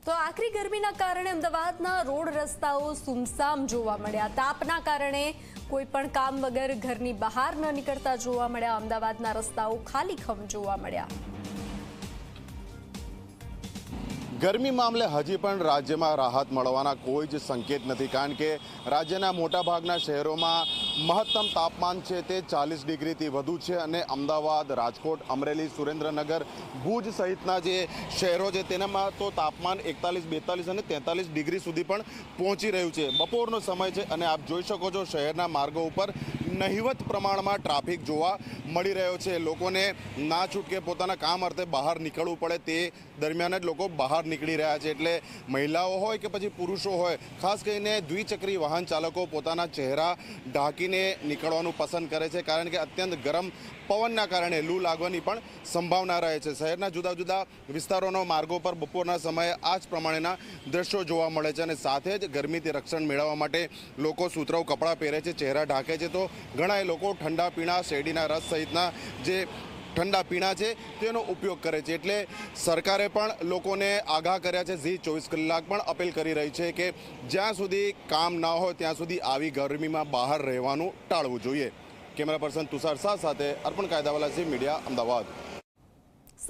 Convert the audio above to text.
તો આકરી ગરમીના કારણે અમદાવાદના રોડ રસ્તાઓ સુમસામ જોવા મળ્યા। તાપના કારણે કોઈ પણ કામ વગર ઘરની બહાર ન નીકળતા જોવા મળ્યા। અમદાવાદના રસ્તાઓ ખાલીખમ જોવા મળ્યા। ગરમી મામલે હજી પણ રાજ્યમાં રાહત મળવાના કોઈ જ સંકેત નથી, કારણ કે રાજ્યના મોટાભાગના શહેરોમાં મહત્તમ તાપમાન છે તે 40 ડિગ્રીથી વધુ છે અને અમદાવાદ, રાજકોટ, અમરેલી, સુરેન્દ્રનગર, ભુજ સહિતના જે શહેરો છે તેનામાં તો તાપમાન 41, 42 અને 43 ડિગ્રી સુધી પણ પહોંચી રહ્યું છે। બપોરનો સમય છે અને આપ જોઈ શકો છો શહેરના માર્ગો ઉપર નહિવત પ્રમાણમાં ટ્રાફિક જોવા મળી રહ્યો છે। લોકોને ના છૂટકે પોતાના કામ અર્થે બહાર નીકળવું પડે તે દરમિયાન જ લોકો બહાર નીકળી રહ્યા છે। એટલે મહિલાઓ હોય કે પછી પુરુષો હોય, ખાસ કરીને દ્વિચક્રી વાહન ચાલકો પોતાના ચહેરા ઢાંકીને નીકળવાનું પસંદ કરે છે, કારણ કે અત્યંત ગરમ પવનના કારણે લૂ લાગવાની પણ સંભાવના રહે છે। શહેરના જુદા જુદા વિસ્તારોના માર્ગો પર બપોરના સમયે આ જ પ્રમાણેના દ્રશ્યો જોવા મળે છે અને સાથે જ ગરમીથી રક્ષણ મેળવવા માટે લોકો સુતરાઉ કપડાં પહેરે છે, ચહેરા ઢાંકે છે, તો ઘણા લોકો ઠંડા પીણા, શેરડીના રસ સહિતના જે ઠંડા પીણા છે તેનો ઉપયોગ કરે છે। એટલે સરકારે પણ લોકોને આગાહ કર્યા છે, ઝી 24 કલાક પણ અપીલ કરી રહી છે કે જ્યાં સુધી કામ ના હોય ત્યાં સુધી આવી ગરમીમાં બહાર રહેવાનું ટાળવું જોઈએ। કેમેરા પર્સન તુષાર શાહ સાથે અર્પણ કાયદાવાલા, ઝી મીડિયા, અમદાવાદ।